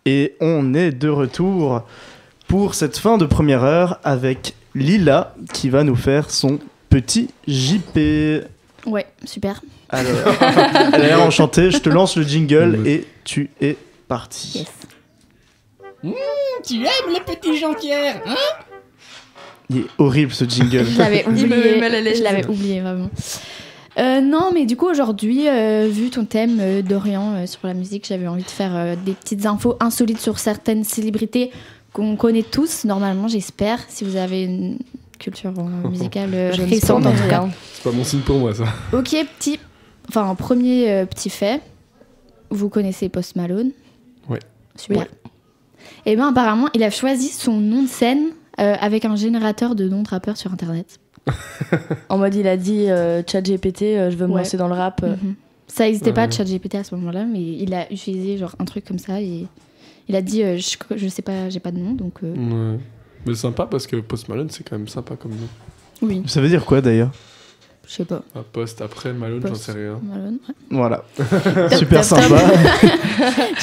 Et on est de retour pour cette fin de première heure avec Lila qui va nous faire son petit JP. Ouais, super. Alors, elle a l'air enchantée, je te lance le jingle et tu es parti. Yes. Tu aimes les petits Jean-Pierre, hein? Il est horrible ce jingle. Je l'avais oublié, Il me met mal à l'aise. je l'avais oublié vraiment. Non, mais du coup aujourd'hui, vu ton thème Dorian sur la musique, j'avais envie de faire des petites infos insolites sur certaines célébrités qu'on connaît tous, normalement j'espère, si vous avez une culture musicale récente en tout cas. C'est pas mon signe pour moi, ça. Ok, premier petit fait, vous connaissez Post Malone? Ouais. Super. Ouais. Et bien apparemment, il a choisi son nom de scène avec un générateur de noms de rappeurs sur internet. En mode, il a dit ChatGPT, je veux me Ouais. lancer dans le rap. Mhm. Ça n'existait pas Ouais. ChatGPT à ce moment-là, mais il a utilisé genre un truc comme ça et il a dit je sais pas, j'ai pas de nom donc. Ouais. Mais sympa parce que Post Malone, c'est quand même sympa comme nom. Oui, Ça veut dire quoi d'ailleurs? je sais pas. Ah, Post après Malone, j'en Post sais rien. Malone, ouais. Voilà. Top, Super top, top. sympa.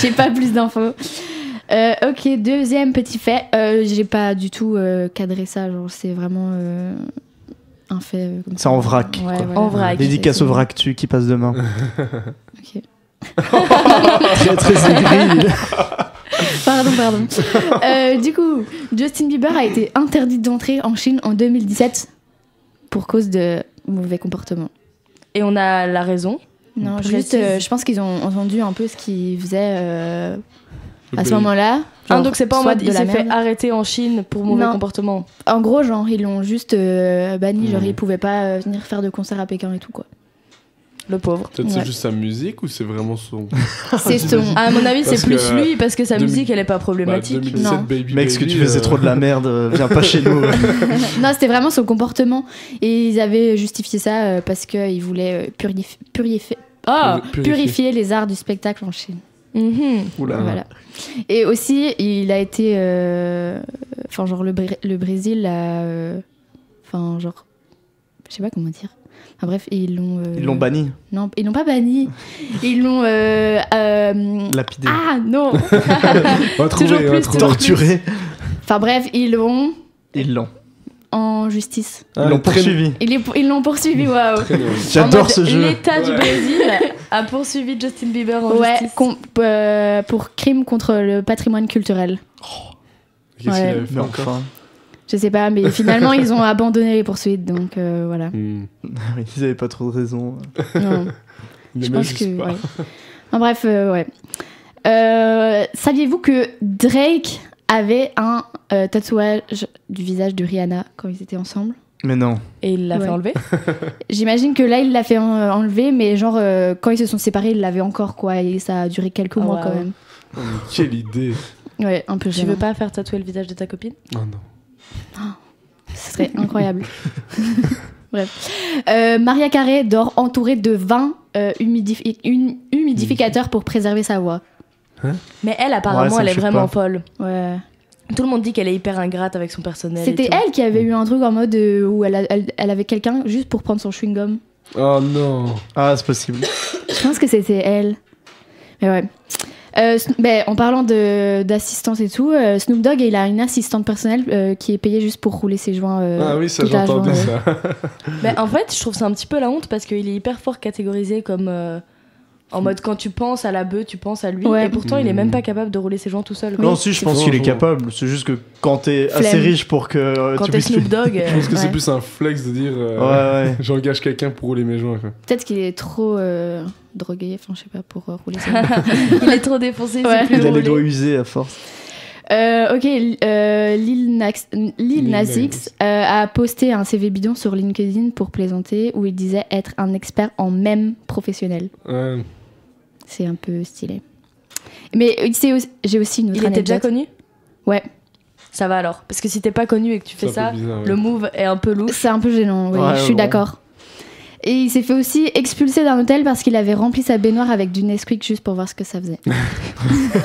J'ai pas plus d'infos. Ok, deuxième petit fait. J'ai pas du tout cadré ça, genre c'est vraiment un fait comme C'est ça. en vrac, Ouais, quoi. voilà. En vrac. Dédicace au Vractu qui passe demain. Ok. Très très aigri. Pardon. Du coup, Justin Bieber a été interdit d'entrer en Chine en 2017 pour cause de mauvais comportement. Et on a la raison. Non, Précise. juste, je pense qu'ils ont entendu un peu ce qu'il faisait à ce pays. moment-là. Ah, Genre, donc c'est pas en soit mode de il la s'est fait merde. arrêter en Chine pour mauvais Non. comportement. En gros, genre, ils l'ont juste banni, genre, Mhm. il pouvait pas venir faire de concert à Pékin et tout, quoi. Le pauvre. Peut-être Ouais. c'est juste sa musique ou c'est vraiment son. C'est son. À mon avis, c'est Parce plus que, lui parce que sa 2000 musique elle est pas problématique. 2017, Non. Baby Mec, ce que Baby, tu faisais trop de la merde, viens pas chez nous. Non, c'était vraiment son comportement. Et ils avaient justifié ça parce qu'ils voulaient purifier les arts du spectacle en Chine. Mhm. Oula. Voilà. Et aussi, il a été. Enfin, genre, le Brésil a. Enfin, genre. Je sais pas comment dire. Enfin, bref, ils l'ont. Ils l'ont banni. Non, ils l'ont pas banni. Ils l'ont. Lapidé. Ah non. On va trouver, Toujours on va plus, trouver. Torturé. Enfin, bref, ils l'ont Ils l'ont. en justice. Ils l'ont très- poursuivi. Ils l'ont poursuivi, waouh. très loin. J'adore En mode, ce jeu. L'État du Ouais. Brésil a poursuivi Justin Bieber en Ouais, justice. pour crime contre le patrimoine culturel. Qu'est-ce qu'il Ouais. avait fait Mais encore enfin. Je sais pas, mais finalement, ils ont abandonné les poursuites, donc voilà. Hmm. Ils avaient pas trop de raison. Non, Il je aimait pense juste que. pas. Ouais. En bref, ouais. Saviez-vous que Drake avait un tatouage du visage de Rihanna quand ils étaient ensemble? Mais non. Et il l'a Ouais. fait enlever. J'imagine que là, il l'a fait enlever, mais genre, quand ils se sont séparés, il l'avait encore, quoi, et ça a duré quelques mois wow. quand même. Oh, mais quelle idée. Ouais, un peu Tu gênant. veux pas faire tatouer le visage de ta copine? Oh non. Ce serait incroyable. Bref. Maria Carey dort entourée de 20 humidificateurs pour préserver sa voix. Mais elle, apparemment, Ouais, ça elle me est choque vraiment pas. folle. Ouais. Tout le monde dit qu'elle est hyper ingrate avec son personnel. C'était et tout. elle qui avait eu un truc en mode où elle avait quelqu'un juste pour prendre son chewing-gum. Oh non. Ah, c'est possible. Je pense que c'était elle. Mais ouais. En parlant d'assistance et tout, Snoop Dogg, il a une assistante personnelle qui est payée juste pour rouler ses joints. Ah oui, ça toute la j'ai entendu journée. ça. Mais en fait, je trouve ça un petit peu la honte parce qu'il est hyper fort catégorisé comme. En mode, quand tu penses à la bœuf, tu penses à lui. Ouais. Et pourtant, il est même pas capable de rouler ses joints tout seul. quoi. Non, si, je pense faux, qu'il est faux. capable. C'est juste que quand t'es assez Flemme. riche pour que Quand tu t'es puisses. Snoop Dogg. Je pense que c'est Ouais. plus un flex de dire Ouais. j'engage quelqu'un pour rouler mes joints. Quoi. Peut-être qu'il est trop drogué, enfin je sais pas, pour rouler ses joints. il est trop défoncé, Ouais. c'est plus Il a les roulé. doigts usés à force. Ok, Lil Nas X a posté un CV bidon sur LinkedIn pour plaisanter où il disait être un expert en mème professionnel. C'est un peu stylé. Mais j'ai aussi une autre Il était déjà anecdote. connu? Ouais, Ça va alors. Parce que si t'es pas connu et que tu fais C'est ça, un peu bizarre, ouais. le move est un peu louche. c'est un peu gênant, oui, Ouais, je suis bon. d'accord. Et il s'est fait aussi expulser d'un hôtel parce qu'il avait rempli sa baignoire avec du Nesquik juste pour voir ce que ça faisait.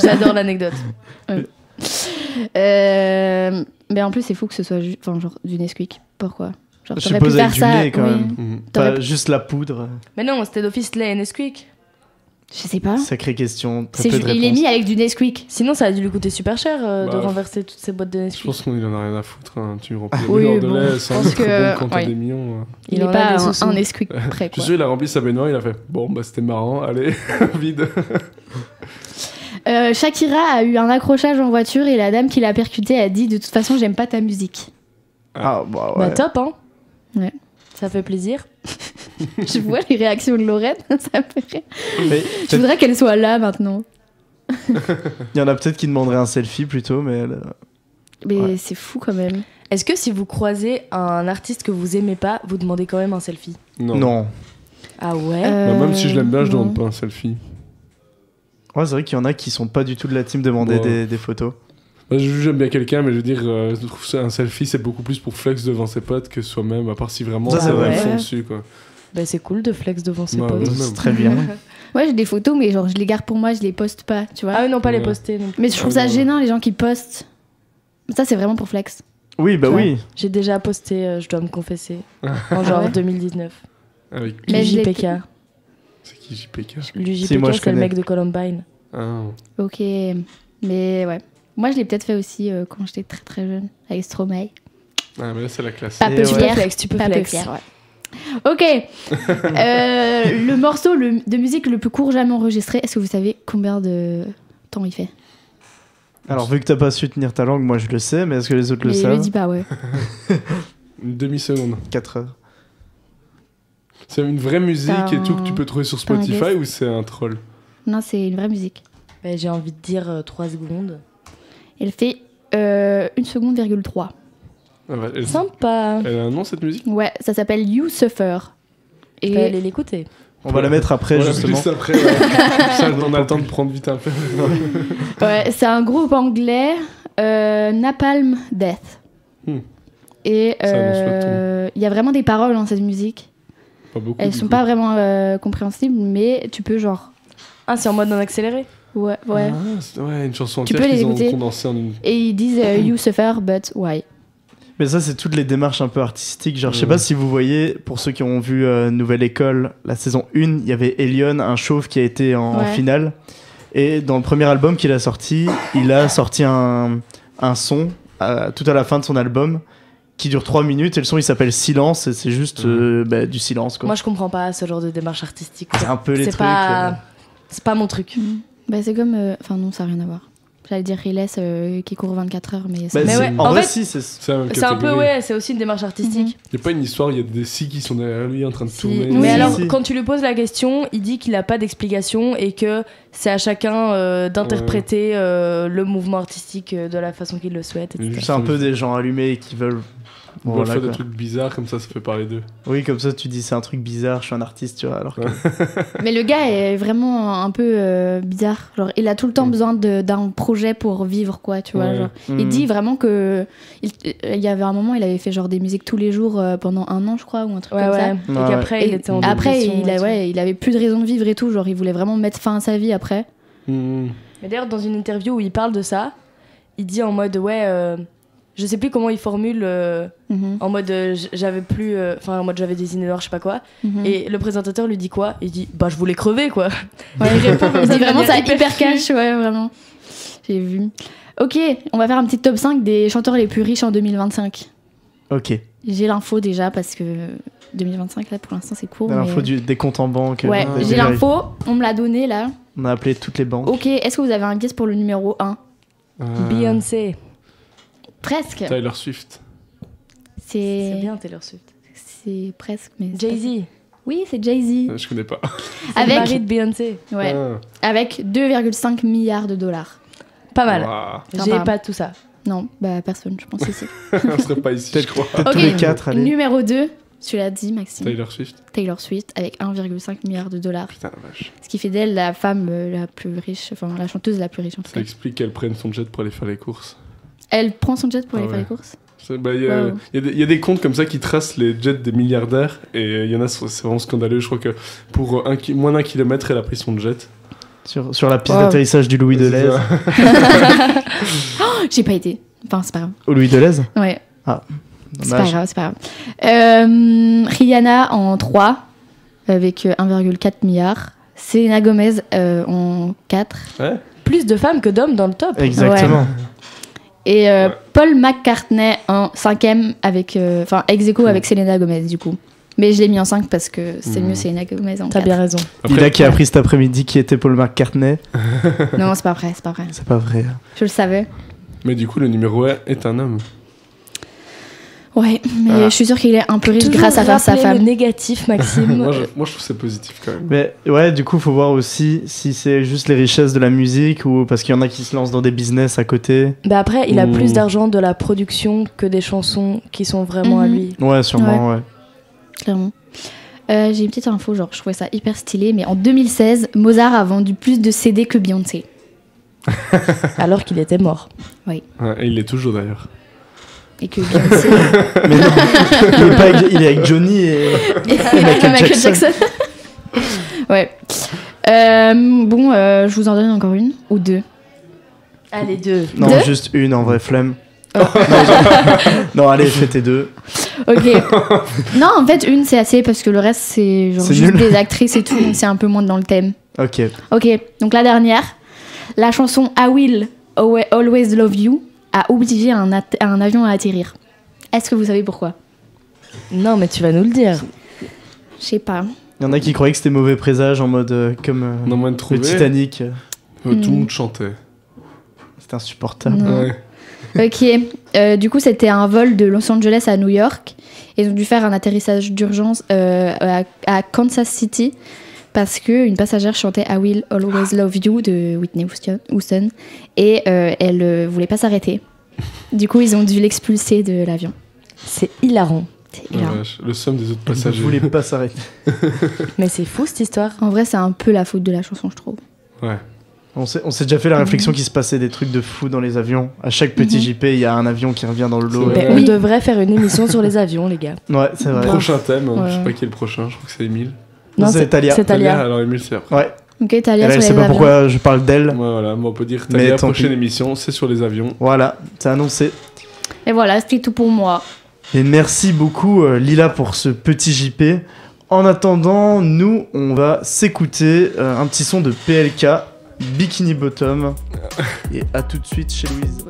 J'adore l'anecdote. Mais en plus, c'est fou que ce soit genre du Nesquik. Pourquoi? Genre, Je t'aurais pu suppose faire avec du ça. lait quand oui. même. Mhm. T'aurais Pas pu- juste la poudre. Mais non, c'était d'office lait et Nesquik. Je sais pas. Sacrée question. Très C'est peu de il est réponses. mis avec du Nesquik. Sinon, ça a dû lui coûter super cher de Bah, renverser toutes ces boîtes de Je Nesquik. pense qu'il en a rien à foutre. Hein. Tu remplis Oui, le de bon, lait je sans pense être que- bon quand t'as ouais. des millions. Il en est a pas des sous-sous. un Nesquik près, Je quoi. suis sûr, il a rempli sa baignoire, il a fait bon, bah c'était marrant, allez, vide. Shakira a eu un accrochage en voiture et la dame qui l'a percuté a dit de toute façon j'aime pas ta musique. Ah, bah ouais. Bah top, hein. Ouais. Ça fait plaisir. Je vois les réactions de Lorraine, ça me fait rire. Mais Je peut-être- voudrais qu'elle soit là maintenant. il y en a peut-être qui demanderaient un selfie plutôt, mais Mais Ouais. c'est fou quand même. Est-ce que si vous croisez un artiste que vous aimez pas, vous demandez quand même un selfie? non. Ah ouais? Bah, même si je l'aime bien, je non. demande pas un selfie. Ouais, c'est vrai qu'il y en a qui sont pas du tout de la team demander Ouais. des photos. Bah, j'aime bien quelqu'un, mais je veux dire, je trouve ça un selfie, c'est beaucoup plus pour flex devant ses potes que soi-même, à part si vraiment Ça, c'est on vrai. fond Ouais. dessus, quoi. Bah c'est cool de flex devant ses Ouais, potes. ouais. C'est très bien. Ouais, j'ai des photos, mais genre je les garde pour moi, je les poste pas, tu vois. Ah oui, non, pas les Ouais. poster non plus. Mais je trouve Ah, ça ouais. gênant les gens qui postent. Ça, c'est vraiment pour flex. Oui, bah Ouais. oui. J'ai déjà posté, je dois me confesser, en genre ouais 2019. Avec Mais je l'ai- L'UJPK. c'est qui JPK? L'UJPK, Si, moi, je c'est le connais. mec de Columbine. Ah. Ok, mais ouais. Moi, je l'ai peut-être fait aussi quand j'étais très très jeune, avec Stromae. Ah, mais là, c'est la classe. Pas Et peu ouais. Tu peux fier. flex, tu peux Pas peu flex. fier, ouais. Ok. Le morceau de musique le plus court jamais enregistré, est-ce que vous savez combien de temps il fait? Alors, vu que t'as pas su tenir ta langue, moi je le sais, mais est-ce que les autres Mais le il le savent dit pas, ouais. Une demi-seconde. 4 heures. C'est une vraie musique T'as et tout que un- tu peux trouver sur t'as un Spotify guess ou c'est un troll? Non, c'est une vraie musique. Bah, j'ai envie de dire 3 secondes. Elle fait 1 seconde, 3. Ah, bah, elle... Sympa. elle a un nom cette musique? Ouais, ça s'appelle You Suffer. Je vais aller l'écouter. On va la mettre après, Voilà, justement. juste après, ouais. Ça, on a le temps de prendre vite un peu. Ouais, c'est un groupe anglais, Napalm Death. Hmm. Et Ça annonce le il y a vraiment des paroles dans cette musique. Pas beaucoup. Elles du sont coup. pas vraiment compréhensibles, mais tu peux genre... Ah, c'est en mode en accéléré? Ouais, ouais. Ah, ouais, une chanson Tu entière peux les qu'ils ont écouter. condensée en une. Et ils disent You suffer, but why? Mais ça, c'est toutes les démarches un peu artistiques. Genre, je sais Ouais. pas si vous voyez, pour ceux qui ont vu Nouvelle École, la saison 1, il y avait Elion, un chauve qui a été en Ouais. finale. Et dans le premier album qu'il a sorti, il a sorti un son tout à la fin de son album qui dure 3 minutes. Et le son, il s'appelle Silence. Et c'est juste du silence, quoi. Moi, je comprends pas ce genre de démarche artistique. C'est un peu les C'est trucs. pas... C'est pas mon truc. Bah, c'est comme... Enfin non, ça n'a rien à voir. J'allais dire Riles qui court 24 heures, mais... Bah, Mais c'est- ouais, en en vrai, fait, si, c'est. C'est la même C'est un peu, catégorie. ouais, c'est aussi une démarche artistique. Il y a pas une histoire, il y a des scies qui sont derrière lui en train de Si. tourner. Mais Oui, alors, si. quand tu lui poses la question, il dit qu'il n'a pas d'explication et que c'est à chacun d'interpréter le mouvement artistique de la façon qu'il le souhaite, etc. C'est un peu des gens allumés qui veulent. On va Voilà, faire des quoi. trucs bizarres comme ça fait parler d'eux. Oui, comme ça, tu dis c'est un truc bizarre, je suis un artiste, tu vois. Alors que. Mais le gars est vraiment un peu bizarre. Genre, il a tout le temps besoin d'un projet pour vivre, quoi, tu vois. Ouais. Genre. Hmm. Il dit vraiment que... Il y avait un moment, il avait fait genre des musiques tous les jours pendant 1 an, je crois, ou un truc Ouais, comme ouais. ça. Et Ouais. qu'après, il Et était en après, dépression et tout. il avait plus de raison de vivre et tout. Genre, il voulait vraiment mettre fin à sa vie après. Hmm. Mais d'ailleurs, dans une interview où il parle de ça, il dit en mode, je sais plus comment il formule, Mhm. en mode, j'avais plus, enfin, en mode, j'avais des idées noires, je sais pas quoi. Mhm. Et le présentateur lui dit quoi? Il dit, bah, je voulais crever, quoi. Ouais, il répond comme il dit de vraiment ça manière hyper crue. cash, ouais, vraiment. J'ai vu. Ok, on va faire un petit top 5 des chanteurs les plus riches en 2025. Ok. J'ai l'info déjà parce que 2025, là, pour l'instant, c'est court. L'info mais- des comptes en banque. Ouais, des j'ai vérifiés. l'info, on me l'a donné là. On a appelé toutes les banques. Ok, est-ce que vous avez un guess pour le numéro 1? Beyoncé. Presque. Taylor Swift. C'est C'est bien, Taylor Swift. c'est presque, mais. c'est Jay-Z. pas- Oui, c'est Jay-Z. Je connais pas. C'est le Avec, mari de Beyoncé. ouais, Ah. avec 2,5 milliards de dollars. Pas mal. Waouh. J'ai Sympa. pas tout ça. Non, bah personne, je pense ici. On serait pas ici, je crois. Peut-être Ok. tous les 4, allez. Numéro 2, tu l'as dit, Maxime. Taylor Swift. Taylor Swift avec 1,5 milliard de dollars. Putain la vache. Ce qui fait d'elle la femme la plus riche, enfin la chanteuse la plus riche en tout Ça cas. explique qu'elle prenne son jet pour aller faire les courses. Elle prend son jet pour aller Ah faire ouais. les courses. Bah, il y a- Wow. il y a des comptes comme ça qui tracent les jets des milliardaires et il y en a, c'est vraiment scandaleux. Je crois que pour moins d'1 kilomètre, elle a pris son jet. Sur la piste Wow. d'atterrissage du Louis C'est Deleuze. ça. J'ai pas été. Enfin, c'est pas grave. Au Louis Deleuze. Ouais, c'est pas Dommage. grave, c'est pas grave. Rihanna en 3 avec 1,4 milliard. Selena Gomez en 4. Ouais. Plus de femmes que d'hommes dans le top. Exactement. Et Paul McCartney en 5e avec, ex aequo avec Selena Gomez du coup. Mais je l'ai mis en 5 parce que c'est mieux Selena Gomez en 4. T'as bien raison. Lila qui a appris cet après-midi qui était Paul McCartney. Non, c'est pas vrai. C'est pas vrai. Je le savais. Mais du coup, le numéro 1 est un homme. Ouais, mais Voilà. je suis sûre qu'il est un peu riche Toujours grâce à sa rappeler femme. le négatif, Maxime. moi, je trouve que c'est positif quand même. Mais ouais, du coup, faut voir aussi si c'est juste les richesses de la musique ou parce qu'il y en a qui se lancent dans des business à côté. Bah après, il a Ouh. plus d'argent de la production que des chansons qui sont vraiment à Mhm. lui. Ouais, sûrement, ouais. Clairement. J'ai une petite info, genre je trouvais ça hyper stylé, mais en 2016, Mozart a vendu plus de CD que Beyoncé. Alors qu'il était mort. Ouais, et il l'est toujours d'ailleurs. Et que Beyoncé Mais non, il est avec Johnny et Michael Jackson. Ouais. Je vous en donne encore une ou deux. Allez, deux. Non, Deux juste une en vrai flemme. Non, allez, fais tes deux. Ok. Non, en fait, une c'est assez parce que le reste c'est genre C'est juste nul. des actrices et tout, donc c'est un peu moins dans le thème. Ok. Ok, donc la dernière, la chanson I Will Always Love You a obligé un avion à atterrir. Est-ce que vous savez pourquoi? Non, mais tu vas nous le dire. Je sais pas. Il y en a qui croyaient que c'était mauvais présage en mode comme On a moins de le trouver. Titanic. Tout le monde chantait. C'était insupportable. Non. Ouais. Ok, du coup c'était un vol de Los Angeles à New York. Ils ont dû faire un atterrissage d'urgence à Kansas City parce qu'une passagère chantait I Will Always Love You de Whitney Houston et elle voulait pas s'arrêter. Du coup ils ont dû l'expulser de l'avion. C'est hilarant. C'est Oh, hilarant. vache, le somme des autres Je passagers. voulais pas s'arrêter. Mais c'est fou cette histoire. En vrai c'est un peu la faute de la chanson je trouve. Ouais. On s'est déjà fait la réflexion qu'il se passait des trucs de fou dans les avions. À chaque petit JP, il y a un avion qui revient dans le lot. C'est Ben, vrai. on devrait faire une émission sur les avions, les gars. Ouais, c'est vrai. Prochain thème, hein, Ouais. je sais pas qui est le prochain, je crois que c'est Emile. Non, c'est Talia. C'est Talia. Alors Emile, c'est après. Ouais. Ok, Talia Elle, sur elle les sait pas avions. pourquoi je parle d'elle. Ouais, voilà, mais on peut dire Mais Talia, tant prochaine pis. émission, c'est sur les avions. Voilà, c'est annoncé. Et voilà, c'était tout pour moi. Et merci beaucoup Lila pour ce petit JP. En attendant, nous, on va s'écouter un petit son de PLK, Bikini Bottom. Et à tout de suite chez Louise.